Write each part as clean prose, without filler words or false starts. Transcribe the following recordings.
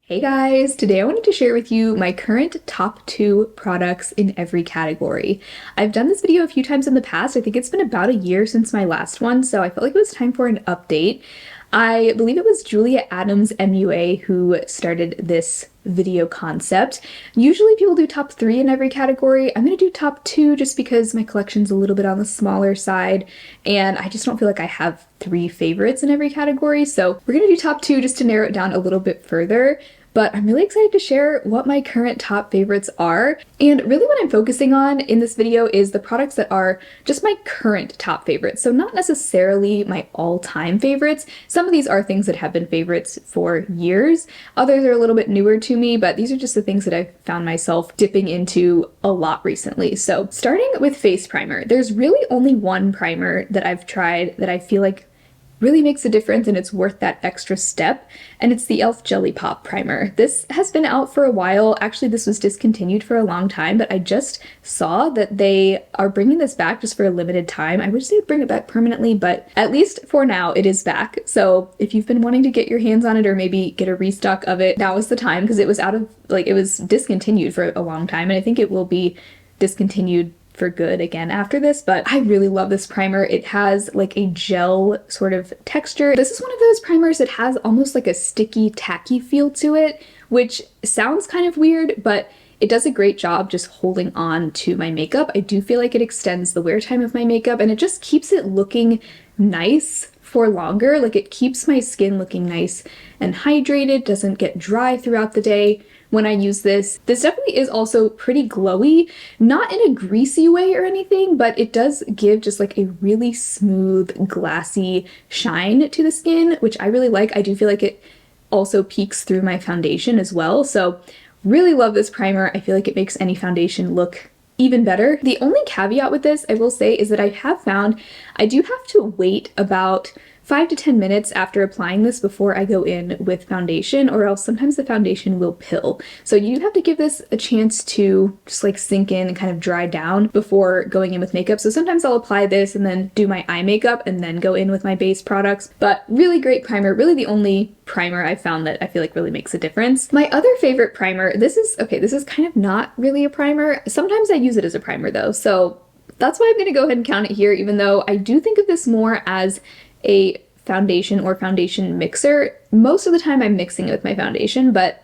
Hey guys! Today I wanted to share with you my current top 2 products in every category. I've done this video a few times in the past. I think it's been about a year since my last one, so I felt like it was time for an update. I believe it was Julia Adams MUA who started this video concept. Usually people do top 3 in every category. I'm gonna do top 2 just because my collection's a little bit on the smaller side and I just don't feel like I have 3 favorites in every category. So we're gonna do top 2 just to narrow it down a little bit further. But I'm really excited to share what my current top favorites are. And really what I'm focusing on in this video is the products that are just my current top favorites. So not necessarily my all-time favorites. Some of these are things that have been favorites for years. Others are a little bit newer to me, but these are just the things that I've found myself dipping into a lot recently. So starting with face primer, there's really only one primer that I've tried that I feel like really makes a difference and it's worth that extra step, and it's the e.l.f. Jelly Pop Primer. This has been out for a while. Actually, this was discontinued for a long time, but I just saw that they are bringing this back just for a limited time. I wish they would bring it back permanently, but at least for now it is back. So if you've been wanting to get your hands on it or maybe get a restock of it, now is the time, because it was it was discontinued for a long time, and I think it will be discontinued for good again after this, but I really love this primer. It has like a gel sort of texture. This is one of those primers that has almost like a sticky, tacky feel to it, which sounds kind of weird, but it does a great job just holding on to my makeup. I do feel like it extends the wear time of my makeup and it just keeps it looking nice for longer. Like it keeps my skin looking nice and hydrated, doesn't get dry throughout the day when I use this. This definitely is also pretty glowy, not in a greasy way or anything, but it does give just like a really smooth, glassy shine to the skin, which I really like. I do feel like it also peeks through my foundation as well. So really love this primer. I feel like it makes any foundation look even better. The only caveat with this, I will say, is that I have found I do have to wait about 5 to 10 minutes after applying this before I go in with foundation, or else sometimes the foundation will pill. So you have to give this a chance to just like sink in and kind of dry down before going in with makeup. So sometimes I'll apply this and then do my eye makeup and then go in with my base products. But really great primer, really the only primer I've found that I feel like really makes a difference. My other favorite primer, this is kind of not really a primer. Sometimes I use it as a primer though, so that's why I'm gonna go ahead and count it here, even though I do think of this more as a foundation or foundation mixer. Most of the time I'm mixing it with my foundation, but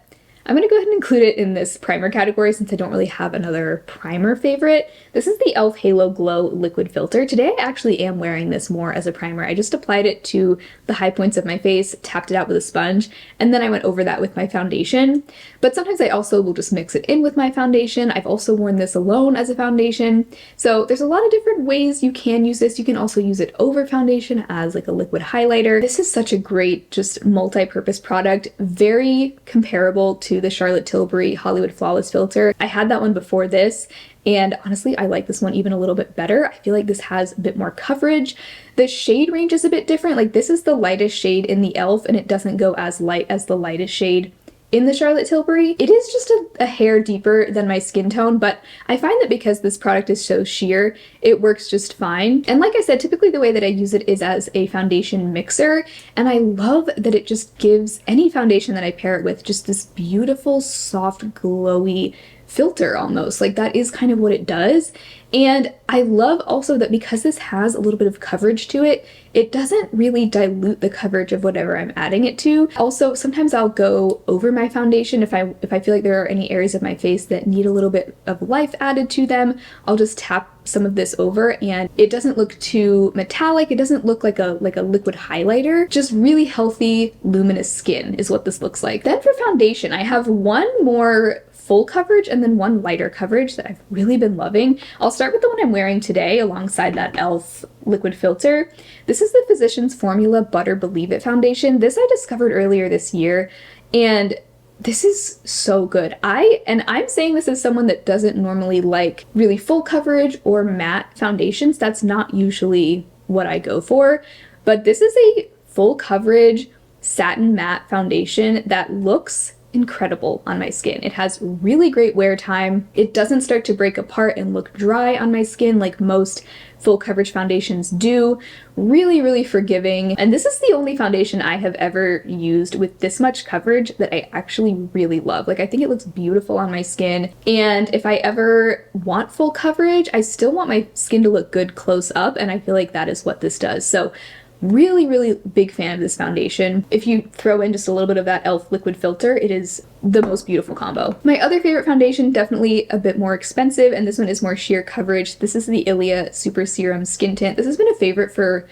I'm gonna go ahead and include it in this primer category since I don't really have another primer favorite. This is the e.l.f. Halo Glow Liquid Filter. Today I actually am wearing this more as a primer. I just applied it to the high points of my face, tapped it out with a sponge, and then I went over that with my foundation. But sometimes I also will just mix it in with my foundation. I've also worn this alone as a foundation. So there's a lot of different ways you can use this. You can also use it over foundation as like a liquid highlighter. This is such a great, just multi-purpose product, very comparable to the Charlotte Tilbury Hollywood Flawless Filter. I had that one before this, and honestly, I like this one even a little bit better. I feel like this has a bit more coverage. The shade range is a bit different. Like this is the lightest shade in the e.l.f. and it doesn't go as light as the lightest shade in the Charlotte Tilbury. It is just a hair deeper than my skin tone, but I find that because this product is so sheer, it works just fine. And like I said, typically the way that I use it is as a foundation mixer, and I love that it just gives any foundation that I pair it with just this beautiful, soft, glowy filter almost. Like that is kind of what it does. And I love also that because this has a little bit of coverage to it, it doesn't really dilute the coverage of whatever I'm adding it to. Also, sometimes I'll go over my foundation if I feel like there are any areas of my face that need a little bit of life added to them. I'll just tap some of this over and it doesn't look too metallic. It doesn't look like a liquid highlighter. Just really healthy, luminous skin is what this looks like. Then for foundation, I have one more full coverage and then one lighter coverage that I've really been loving. I'll start with the one I'm wearing today alongside that e.l.f. liquid filter. This is the Physicians Formula Butter Believe It foundation. This I discovered earlier this year, and this is so good. I'm saying this as someone that doesn't normally like really full coverage or matte foundations. That's not usually what I go for, but this is a full coverage satin matte foundation that looks incredible on my skin. It has really great wear time. It doesn't start to break apart and look dry on my skin like most full coverage foundations do. Really, really forgiving. And this is the only foundation I have ever used with this much coverage that I actually really love. Like, I think it looks beautiful on my skin. And if I ever want full coverage, I still want my skin to look good close up, and I feel like that is what this does. So really, really big fan of this foundation. If you throw in just a little bit of that e.l.f. liquid filter, it is the most beautiful combo. My other favorite foundation, definitely a bit more expensive, and this one is more sheer coverage. This is the Ilia Super Serum Skin Tint. This has been a favorite for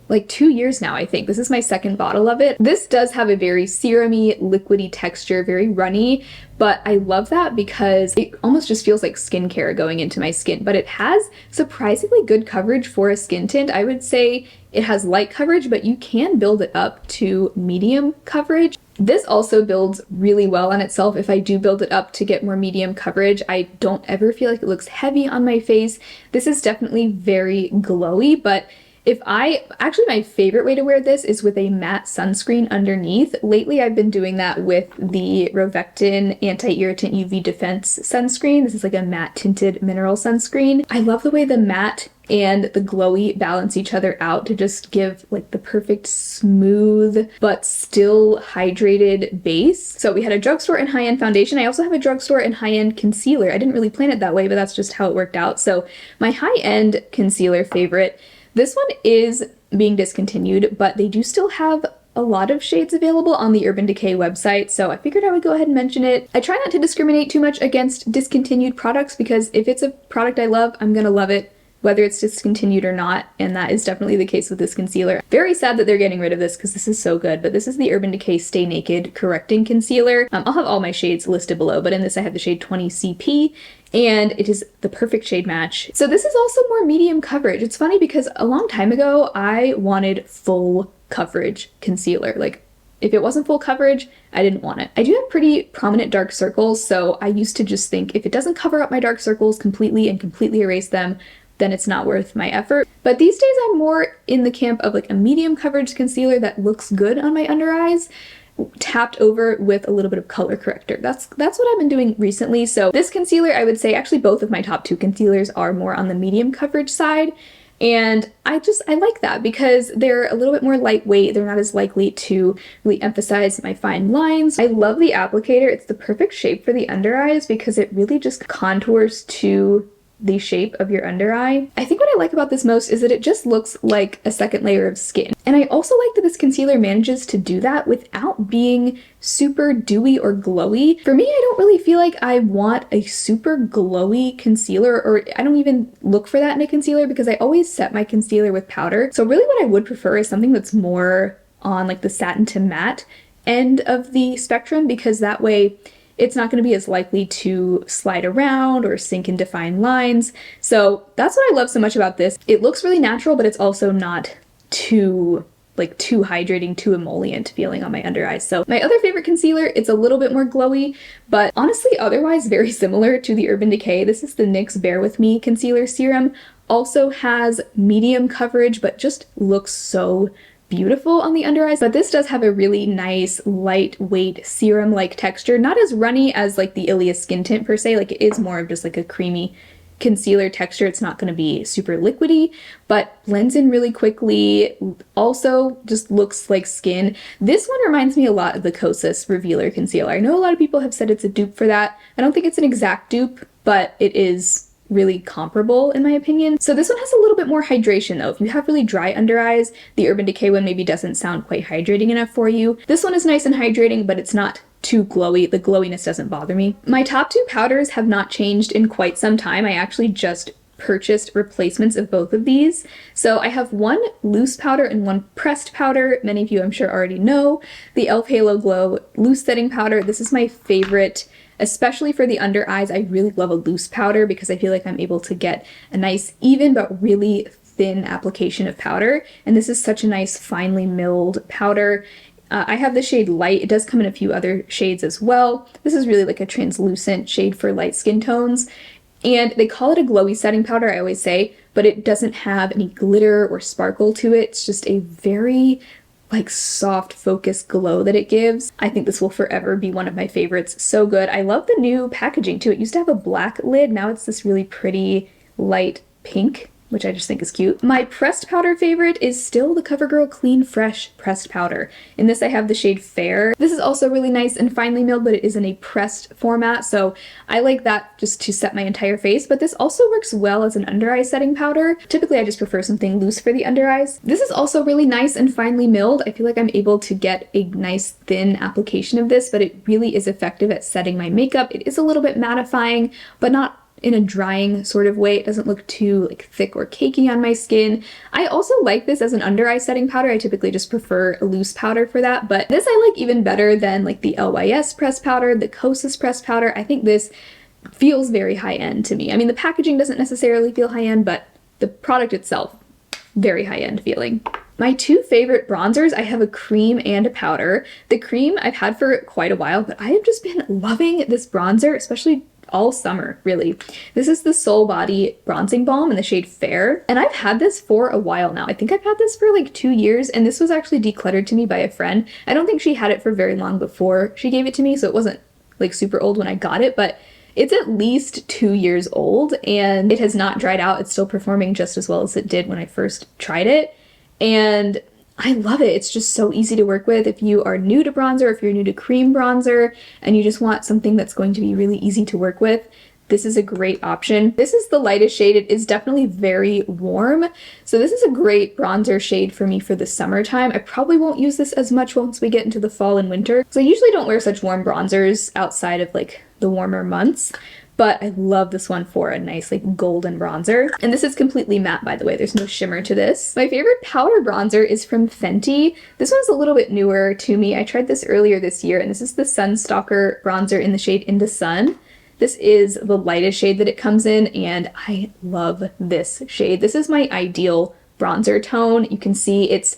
like 2 years now, I think. This is my second bottle of it. This does have a very serum-y, liquidy texture, very runny, but I love that because it almost just feels like skincare going into my skin, but it has surprisingly good coverage for a skin tint. I would say it has light coverage, but you can build it up to medium coverage. This also builds really well on itself. If I do build it up to get more medium coverage, I don't ever feel like it looks heavy on my face. This is definitely very glowy, but actually my favorite way to wear this is with a matte sunscreen underneath. Lately I've been doing that with the Rovectin Anti-Irritant UV Defense sunscreen. This is like a matte tinted mineral sunscreen. I love the way the matte and the glowy balance each other out to just give like the perfect smooth but still hydrated base. So we had a drugstore and high-end foundation. I also have a drugstore and high-end concealer. I didn't really plan it that way, but that's just how it worked out. So my high-end concealer favorite, this one is being discontinued, but they do still have a lot of shades available on the Urban Decay website, so I figured I would go ahead and mention it. I try not to discriminate too much against discontinued products because if it's a product I love, I'm gonna love it, whether it's discontinued or not, and that is definitely the case with this concealer. Very sad that they're getting rid of this because this is so good, but this is the Urban Decay Stay Naked Correcting Concealer. I'll have all my shades listed below, but in this I have the shade 20 CP, and it is the perfect shade match. So this is also more medium coverage. It's funny because a long time ago, I wanted full coverage concealer. Like, if it wasn't full coverage, I didn't want it. I do have pretty prominent dark circles, so I used to just think if it doesn't cover up my dark circles completely and completely erase them, then it's not worth my effort. But these days I'm more in the camp of like a medium coverage concealer that looks good on my under eyes, tapped over with a little bit of color corrector. That's what I've been doing recently. So this concealer, I would say, actually both of my top two concealers are more on the medium coverage side. And I like that because they're a little bit more lightweight. They're not as likely to really emphasize my fine lines. I love the applicator. It's the perfect shape for the under eyes because it really just contours to the shape of your under eye. I think what I like about this most is that it just looks like a second layer of skin. And I also like that this concealer manages to do that without being super dewy or glowy. For me, I don't really feel like I want a super glowy concealer, or I don't even look for that in a concealer because I always set my concealer with powder. So really what I would prefer is something that's more on like the satin to matte end of the spectrum, because that way it's not going to be as likely to slide around or sink into fine lines. So that's what I love so much about this. It looks really natural, but it's also not too hydrating, too emollient feeling on my under eyes. So my other favorite concealer, it's a little bit more glowy, but honestly otherwise very similar to the Urban Decay. This is the NYX Bear With Me Concealer Serum. Also has medium coverage, but just looks so beautiful on the under eyes. But this does have a really nice lightweight serum-like texture, not as runny as like the Ilia Skin Tint per se. Like, it is more of just like a creamy concealer texture. It's not going to be super liquidy, but blends in really quickly. Also just looks like skin. This one reminds me a lot of the Kosas Revealer Concealer. I know a lot of people have said it's a dupe for that. I don't think it's an exact dupe, but it is really comparable in my opinion. So this one has a little bit more hydration though. If you have really dry under eyes, the Urban Decay one maybe doesn't sound quite hydrating enough for you. This one is nice and hydrating, but it's not too glowy. The glowiness doesn't bother me. My top two powders have not changed in quite some time. I actually just purchased replacements of both of these. So I have one loose powder and one pressed powder. Many of you I'm sure already know the e.l.f. Halo Glow Loose Setting Powder. This is my favorite, especially for the under eyes. I really love a loose powder because I feel like I'm able to get a nice even but really thin application of powder. And this is such a nice finely milled powder. I have the shade Light. It does come in a few other shades as well. This is really like a translucent shade for light skin tones. And they call it a glowy setting powder, I always say, but it doesn't have any glitter or sparkle to it. It's just a very like soft focus glow that it gives. I think this will forever be one of my favorites. So good. I love the new packaging too. It used to have a black lid. Now it's this really pretty light pink, which I just think is cute. My pressed powder favorite is still the CoverGirl Clean Fresh pressed powder. In this I have the shade Fair. This is also really nice and finely milled, but it is in a pressed format, so I like that just to set my entire face, but this also works well as an under eye setting powder. Typically I just prefer something loose for the under eyes. This is also really nice and finely milled. I feel like I'm able to get a nice thin application of this, but it really is effective at setting my makeup. It is a little bit mattifying, but not in a drying sort of way. It doesn't look too like thick or cakey on my skin. I also like this as an under eye setting powder. I typically just prefer a loose powder for that, but this I like even better than like the LYS pressed powder, the Kosas pressed powder. I think this feels very high-end to me. I mean, the packaging doesn't necessarily feel high-end, but the product itself, very high-end feeling. My two favorite bronzers, I have a cream and a powder. The cream I've had for quite a while, but I have just been loving this bronzer, especially all summer, really. This is the Soul Body Bronzing Balm in the shade Fair, and I've had this for a while now. I think I've had this for like 2 years, and this was actually decluttered to me by a friend. I don't think she had it for very long before she gave it to me, so it wasn't like super old when I got it, but it's at least 2 years old, and it has not dried out. It's still performing just as well as it did when I first tried it, and I love it. It's just so easy to work with. If you are new to bronzer, if you're new to cream bronzer, and you just want something that's going to be really easy to work with, this is a great option. This is the lightest shade. It is definitely very warm. So this is a great bronzer shade for me for the summertime. I probably won't use this as much once we get into the fall and winter. So I usually don't wear such warm bronzers outside of like the warmer months, but I love this one for a nice like golden bronzer. And this is completely matte, by the way. There's no shimmer to this. My favorite powder bronzer is from Fenty. This one's a little bit newer to me. I tried this earlier this year, and this is the Sunstalker bronzer in the shade In the Sun. This is the lightest shade that it comes in, and I love this shade. This is my ideal bronzer tone. You can see it's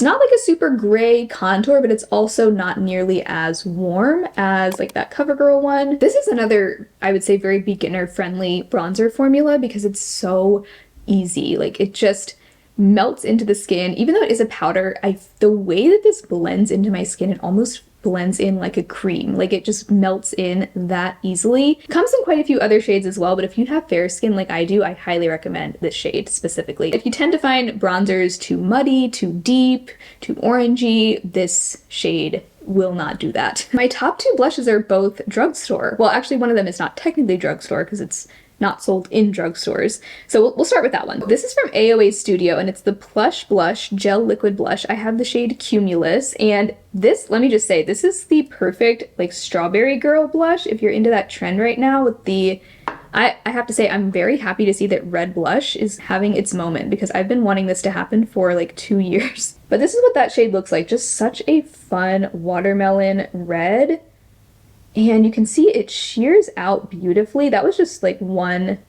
not like a super gray contour, but it's also not nearly as warm as like that CoverGirl one. This is another, I would say, very beginner-friendly bronzer formula because it's so easy. Like, it just melts into the skin. Even though it is a powder, the way that this blends into my skin, it almost blends in like a cream. Like, it just melts in that easily. It comes in quite a few other shades as well, but if you have fair skin like I do, I highly recommend this shade specifically. If you tend to find bronzers too muddy, too deep, too orangey, this shade will not do that. My top two blushes are both drugstore. Well, actually one of them is not technically drugstore because it's not sold in drugstores. So we'll start with that one. This is from AOA Studio, and it's the Plush Blush Gel Liquid Blush. I have the shade Cumulus, and this, let me just say, this is the perfect like strawberry girl blush if you're into that trend right now with the, I have to say I'm very happy to see that red blush is having its moment because I've been wanting this to happen for like 2 years. But this is what that shade looks like, just such a fun watermelon red. And you can see it shears out beautifully. That was just like one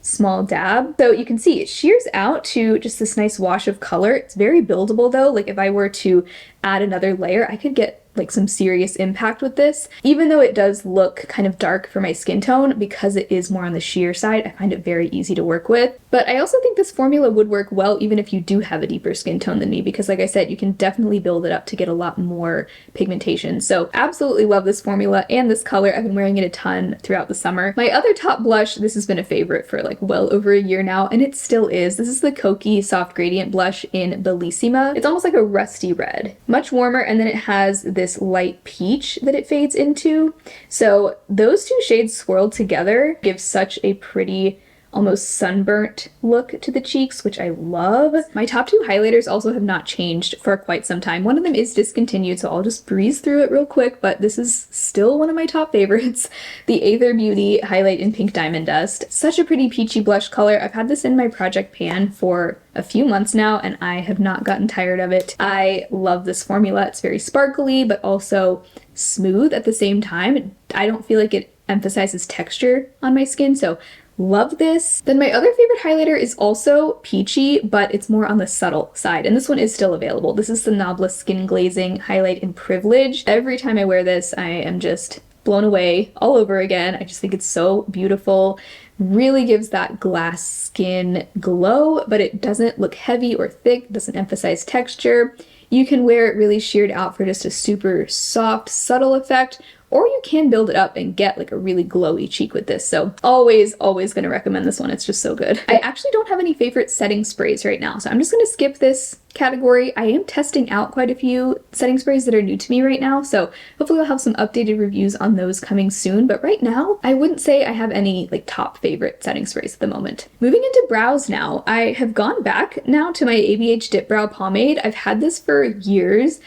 small dab. So you can see it shears out to just this nice wash of color. It's very buildable though. Like if I were to add another layer, I could get like some serious impact with this. Even though it does look kind of dark for my skin tone, because it is more on the sheer side, I find it very easy to work with. But I also think this formula would work well even if you do have a deeper skin tone than me, because like I said, you can definitely build it up to get a lot more pigmentation. So absolutely love this formula and this color. I've been wearing it a ton throughout the summer. My other top blush, this has been a favorite for like well over a year now, and it still is. This is the Kokie Soft Gradient Blush in Bellissima. It's almost like a rusty red. Much warmer, and then it has this light peach that it fades into. So those two shades swirled together give such a pretty, almost sunburnt look to the cheeks, which I love. My top two highlighters also have not changed for quite some time. One of them is discontinued, so I'll just breeze through it real quick, but this is still one of my top favorites. The Aether Beauty Highlight in Pink Diamond Dust. Such a pretty peachy blush color. I've had this in my project pan for a few months now, and I have not gotten tired of it. I love this formula. It's very sparkly, but also smooth at the same time. I don't feel like it emphasizes texture on my skin, so love this. Then my other favorite highlighter is also peachy, but it's more on the subtle side, and this one is still available. This is the Nobla Skin Glazing Highlight in Privilege. Every time I wear this, I am just blown away all over again. I just think it's so beautiful. Really gives that glass skin glow, but it doesn't look heavy or thick, doesn't emphasize texture. You can wear it really sheared out for just a super soft, subtle effect, or you can build it up and get like a really glowy cheek with this. So always gonna recommend this one. It's just so good. I actually don't have any favorite setting sprays right now, so I'm just gonna skip this category. I am testing out quite a few setting sprays that are new to me right now, so hopefully I'll have some updated reviews on those coming soon. But right now, I wouldn't say I have any like top favorite setting sprays at the moment. Moving into brows now, I have gone back now to my ABH Dipbrow pomade. I've had this for years.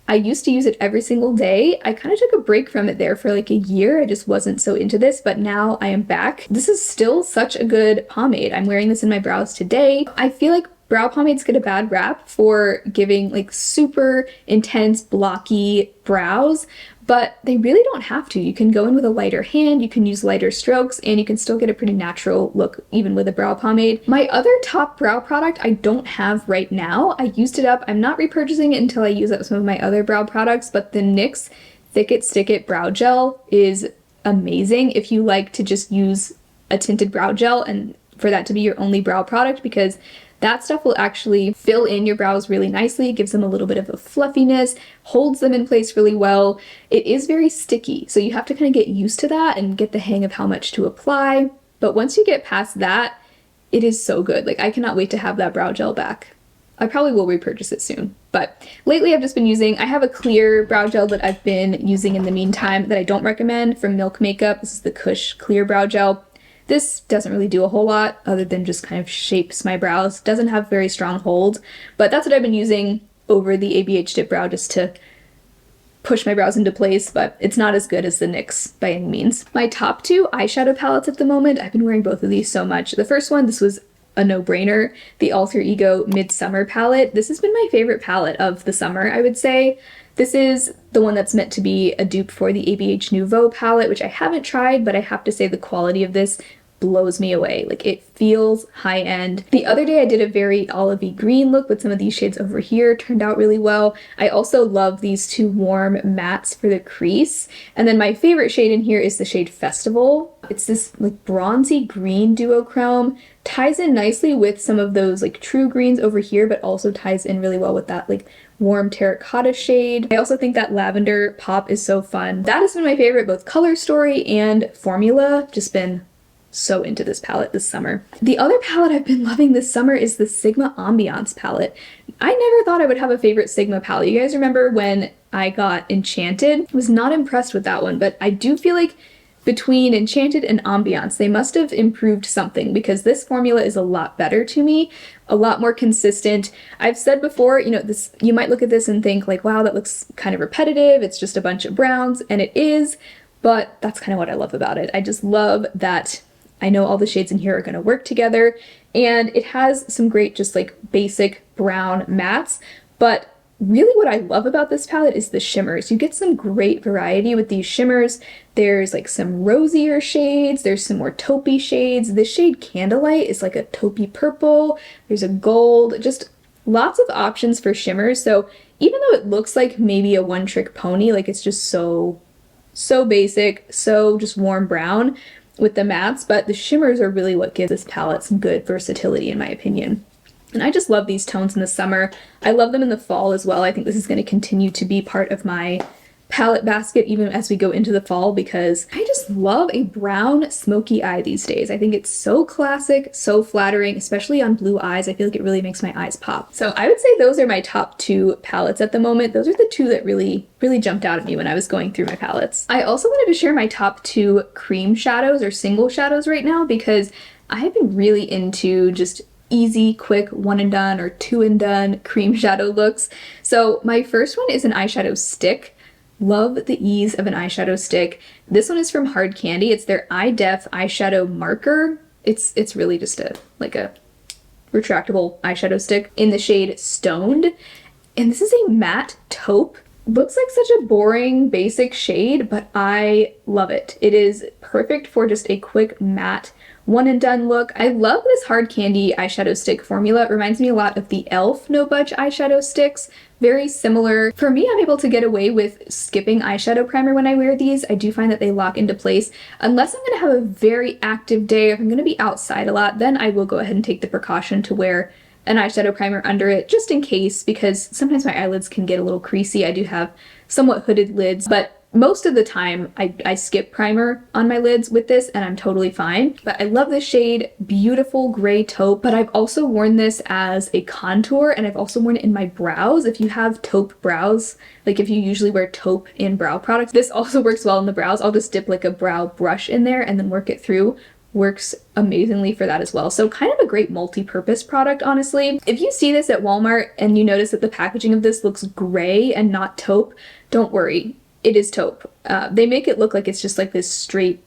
I used to use it every single day. I kind of took a break from it there for like a year. I just wasn't so into this, but now I am back. This is still such a good pomade. I'm wearing this in my brows today. I feel like brow pomades get a bad rap for giving like super intense, blocky brows, but they really don't have to. You can go in with a lighter hand, you can use lighter strokes, and you can still get a pretty natural look even with a brow pomade. My other top brow product I don't have right now. I used it up. I'm not repurchasing it until I use up some of my other brow products, but the NYX Thick It Stick It Brow Gel is amazing if you like to just use a tinted brow gel and for that to be your only brow product, because that stuff will actually fill in your brows really nicely, gives them a little bit of a fluffiness, holds them in place really well. It is very sticky, so you have to kind of get used to that and get the hang of how much to apply. But once you get past that, it is so good. Like, I cannot wait to have that brow gel back. I probably will repurchase it soon. But lately I've just been I have a clear brow gel that I've been using in the meantime that I don't recommend from Milk Makeup. This is the Kush Clear Brow Gel. This doesn't really do a whole lot other than just kind of shapes my brows. Doesn't have very strong hold, but that's what I've been using over the ABH Dipbrow just to push my brows into place, but it's not as good as the NYX by any means. My top two eyeshadow palettes at the moment, I've been wearing both of these so much. The first one, this was a no-brainer, the Alter Ego Midsummer palette. This has been my favorite palette of the summer, I would say. This is the one that's meant to be a dupe for the ABH Nouveau palette, which I haven't tried, but I have to say the quality of this blows me away. Like, it feels high-end. The other day I did a very olivey green look with some of these shades over here. Turned out really well. I also love these two warm mattes for the crease. And then my favorite shade in here is the shade Festival. It's this like bronzy green duochrome. Ties in nicely with some of those like true greens over here, but also ties in really well with that like warm terracotta shade. I also think that lavender pop is so fun. That has been my favorite, both color story and formula. Just been so into this palette this summer. The other palette I've been loving this summer is the Sigma Ambiance palette. I never thought I would have a favorite Sigma palette. You guys remember when I got Enchanted? I was not impressed with that one, but I do feel like between Enchanted and Ambiance, they must have improved something, because this formula is a lot better to me, a lot more consistent. I've said before, you know, this, you might look at this and think like, wow, that looks kind of repetitive. It's just a bunch of browns, and it is, but that's kind of what I love about it. I just love that I know all the shades in here are going to work together, and it has some great just like basic brown mattes, but really what I love about this palette is the shimmers. You get some great variety with these shimmers. There's like some rosier shades, there's some more taupey shades. This shade Candlelight is like a taupey purple, there's a gold, just lots of options for shimmers. So even though it looks like maybe a one-trick pony, like it's just so basic, so just warm brown with the mattes, but the shimmers are really what gives this palette some good versatility in my opinion. And I just love these tones in the summer. I love them in the fall as well. I think this is going to continue to be part of my palette basket even as we go into the fall, because I just love a brown smoky eye these days. I think it's so classic, so flattering, especially on blue eyes. I feel like it really makes my eyes pop. So I would say those are my top two palettes at the moment. Those are the two that really jumped out at me when I was going through my palettes. I also wanted to share my top two cream shadows or single shadows right now, because I have been really into just easy, quick, one and done or two and done cream shadow looks. So my first one is an eyeshadow stick. Love the ease of an eyeshadow stick. This one is from Hard Candy. It's their Eye Def eyeshadow marker. It's really just a retractable eyeshadow stick in the shade Stoned. And this is a matte taupe. Looks like such a boring basic shade, but I love it. It is perfect for just a quick matte one and done look. I love this Hard Candy eyeshadow stick formula. It reminds me a lot of the e.l.f. No Budge eyeshadow sticks. Very similar. For me, I'm able to get away with skipping eyeshadow primer when I wear these. I do find that they lock into place. Unless I'm going to have a very active day, if I'm going to be outside a lot, then I will go ahead and take the precaution to wear an eyeshadow primer under it just in case, because sometimes my eyelids can get a little creasy. I do have somewhat hooded lids, but most of the time I skip primer on my lids with this and I'm totally fine. But I love this shade, beautiful gray taupe, but I've also worn this as a contour and I've also worn it in my brows. If you have taupe brows, like if you usually wear taupe in brow products, this also works well in the brows. I'll just dip like a brow brush in there and then work it through. Works amazingly for that as well. So kind of a great multi-purpose product, honestly. If you see this at Walmart and you notice that the packaging of this looks gray and not taupe, don't worry. It is taupe. They make it look like it's just like this straight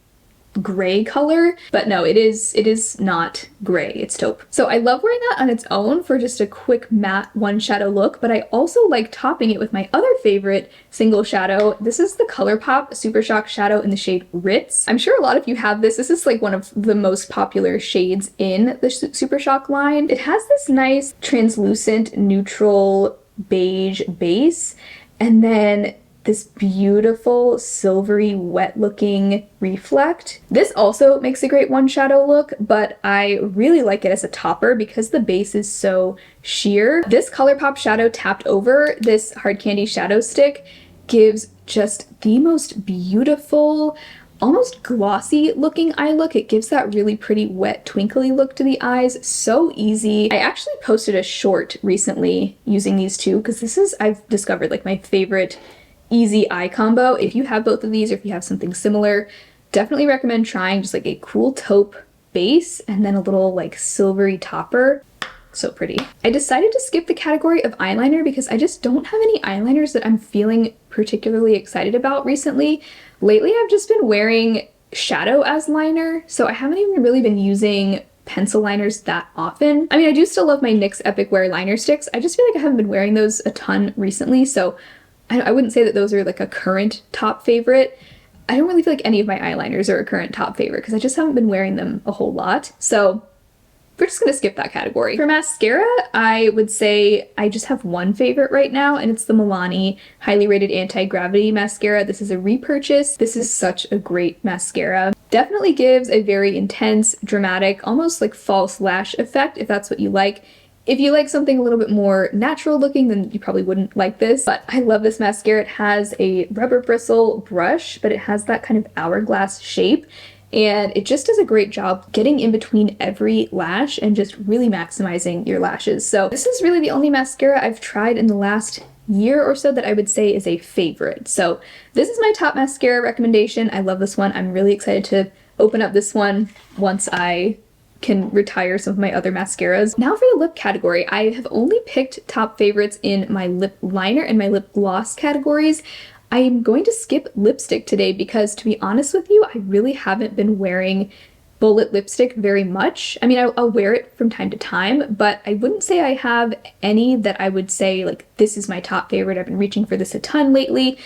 gray color, but no, it is not gray, it's taupe. So I love wearing that on its own for just a quick matte one shadow look, but I also like topping it with my other favorite single shadow. This is the ColourPop Super Shock shadow in the shade Ritz. I'm sure a lot of you have this. This is like one of the most popular shades in the Super Shock line. It has this nice translucent neutral beige base, and then this beautiful silvery wet looking reflect. This also makes a great one shadow look, but I really like it as a topper because the base is so sheer. This ColourPop shadow tapped over this hard candy shadow stick gives just the most beautiful, almost glossy looking eye look. It gives that really pretty wet twinkly look to the eyes. So easy. I actually posted a short recently using these two because this is, I've discovered, like my favorite easy eye combo. If you have both of these or if you have something similar, definitely recommend trying just like a cool taupe base and then a little like silvery topper. So pretty. I decided to skip the category of eyeliner because I just don't have any eyeliners that I'm feeling particularly excited about recently. Lately I've just been wearing shadow as liner, so I haven't even really been using pencil liners that often. I mean, I do still love my NYX Epic Wear liner sticks. I just feel like I haven't been wearing those a ton recently, so I wouldn't say that those are like a current top favorite. I don't really feel like any of my eyeliners are a current top favorite because I just haven't been wearing them a whole lot. So we're just gonna skip that category. For mascara, I would say I just have one favorite right now, and it's the Milani Highly Rated Anti-Gravity Mascara. This is a repurchase. This is such a great mascara. Definitely gives a very intense, dramatic, almost like false lash effect if that's what you like. If you like something a little bit more natural looking, then you probably wouldn't like this, but I love this mascara. It has a rubber bristle brush, but it has that kind of hourglass shape, and it just does a great job getting in between every lash and just really maximizing your lashes. So this is really the only mascara I've tried in the last year or so that I would say is a favorite. So this is my top mascara recommendation. I love this one. I'm really excited to open up this one once I can retire some of my other mascaras. Now for the lip category, I have only picked top favorites in my lip liner and my lip gloss categories. I am going to skip lipstick today because, to be honest with you, I really haven't been wearing bullet lipstick very much. I mean, I'll wear it from time to time, but I wouldn't say I have any that I would say like this is my top favorite. I've been reaching for this a ton lately.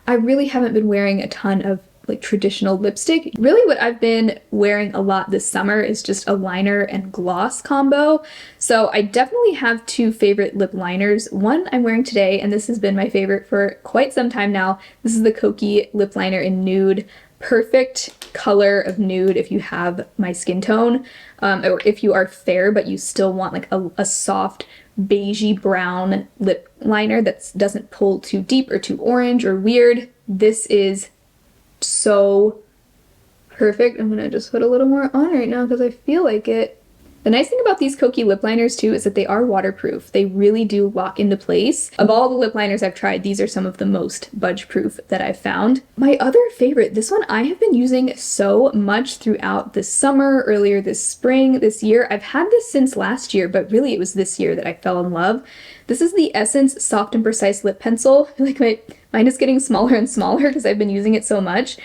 I really haven't been wearing a ton of like traditional lipstick. Really what I've been wearing a lot this summer is just a liner and gloss combo. So I definitely have two favorite lip liners. One I'm wearing today, and this has been my favorite for quite some time now. This is the Kokie lip liner in nude. Perfect color of nude if you have my skin tone, or if you are fair but you still want like a soft beigey brown lip liner that doesn't pull too deep or too orange or weird. This is so perfect. I'm gonna just put a little more on right now because I feel like it. The nice thing about these Kokie lip liners too is that they are waterproof. They really do lock into place. Of all the lip liners I've tried, these are some of the most budge proof that I've found. My other favorite, this one I have been using so much throughout this summer, earlier this spring, this year. I've had this since last year, but really it was this year that I fell in love. This is the Essence Soft and Precise Lip Pencil. I feel like mine is getting smaller and smaller because I've been using it so much.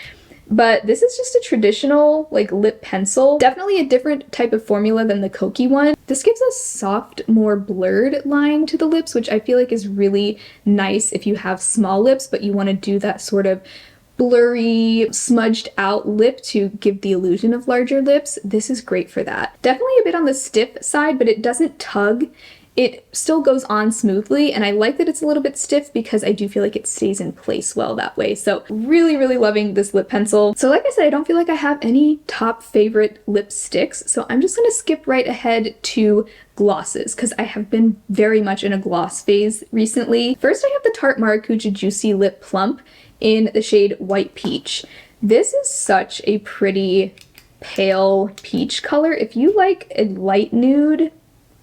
But this is just a traditional like lip pencil. Definitely a different type of formula than the Kokie one. This gives a soft, more blurred line to the lips, which I feel like is really nice if you have small lips, but you want to do that sort of blurry, smudged out lip to give the illusion of larger lips. This is great for that. Definitely a bit on the stiff side, but it doesn't tug. it still goes on smoothly, and I like that it's a little bit stiff because I do feel like it stays in place well that way. So really, really loving this lip pencil. So like I said, I don't feel like I have any top favorite lipsticks, so I'm just gonna skip right ahead to glosses because I have been very much in a gloss phase recently. First, I have the Tarte Maracuja Juicy Lip Plump in the shade White Peach. This is such a pretty pale peach color. If you like a light nude,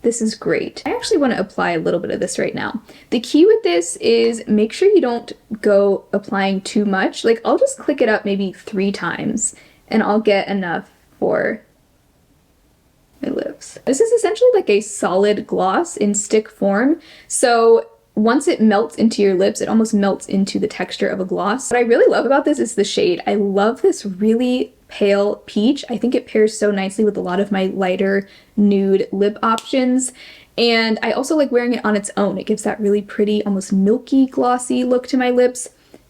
this is great. I actually want to apply a little bit of this right now. The key with this is make sure you don't go applying too much. Like, I'll just click it up maybe 3 times and I'll get enough for my lips. This is essentially like a solid gloss in stick form. So once it melts into your lips, it almost melts into the texture of a gloss. What I really love about this is the shade. I love this really pale peach. I think it pairs so nicely with a lot of my lighter nude lip options. And I also like wearing it on its own. It gives that really pretty, almost milky, glossy look to my lips.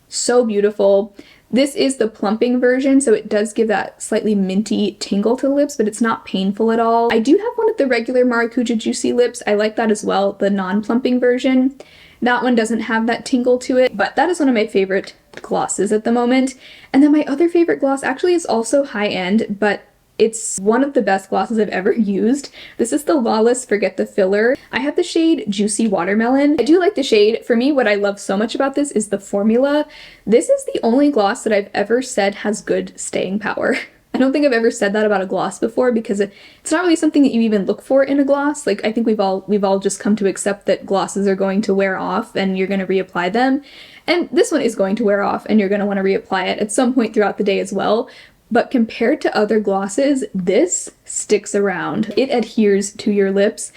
So beautiful. This is the plumping version, so it does give that slightly minty tingle to the lips, but it's not painful at all. I do have one of the regular Maracuja Juicy lips. I like that as well, the non-plumping version. That one doesn't have that tingle to it, but that is one of my favorite glosses at the moment. And then my other favorite gloss actually is also high-end, but it's one of the best glosses I've ever used. This is the Lawless Forget the Filler. I have the shade Juicy Watermelon. I do like the shade. For me, what I love so much about this is the formula. This is the only gloss that I've ever said has good staying power. I don't think I've ever said that about a gloss before because it's not really something that you even look for in a gloss. Like, I think we've all just come to accept that glosses are going to wear off and you're going to reapply them. And this one is going to wear off and you're going to want to reapply it at some point throughout the day as well. But compared to other glosses, this sticks around. It adheres to your lips.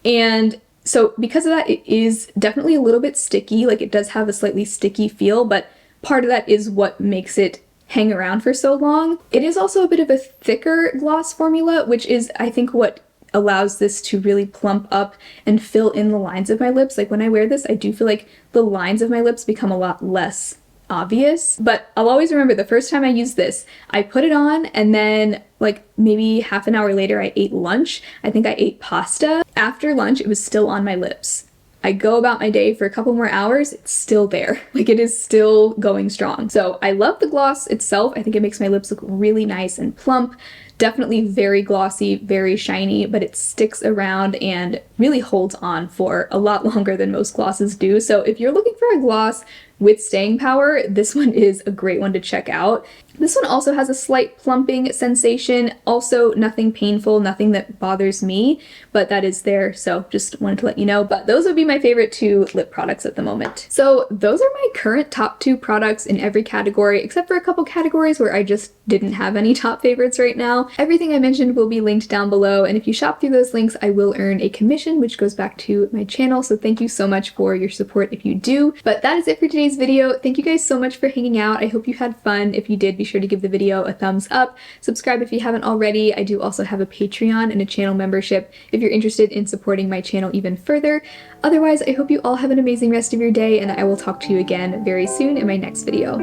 And so because of that, it is definitely a little bit sticky. Like, it does have a slightly sticky feel, but part of that is what makes it hang around for so long. It is also a bit of a thicker gloss formula, which is, I think, what allows this to really plump up and fill in the lines of my lips. Like, when I wear this, I do feel like the lines of my lips become a lot less obvious. But I'll always remember the first time I used this, I put it on and then like maybe half an hour later I ate lunch. I think I ate pasta. After lunch, it was still on my lips. I go about my day for a couple more hours, it's still there. Like, it is still going strong. So I love the gloss itself. I think it makes my lips look really nice and plump. Definitely very glossy, very shiny, but it sticks around and really holds on for a lot longer than most glosses do. So if you're looking for a gloss with staying power, this one is a great one to check out. This one also has a slight plumping sensation, also nothing painful, nothing that bothers me, but that is there, so just wanted to let you know. But those would be my favorite 2 lip products at the moment. So those are my current top 2 products in every category, except for a couple categories where I just didn't have any top favorites right now. Everything I mentioned will be linked down below, and if you shop through those links, I will earn a commission, which goes back to my channel, so thank you so much for your support if you do. But that is it for today's video. Thank you guys so much for hanging out. I hope you had fun. If you did, be sure to give the video a thumbs up. Subscribe if you haven't already. I do also have a Patreon and a channel membership if you're interested in supporting my channel even further. Otherwise, I hope you all have an amazing rest of your day, and I will talk to you again very soon in my next video.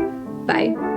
Bye!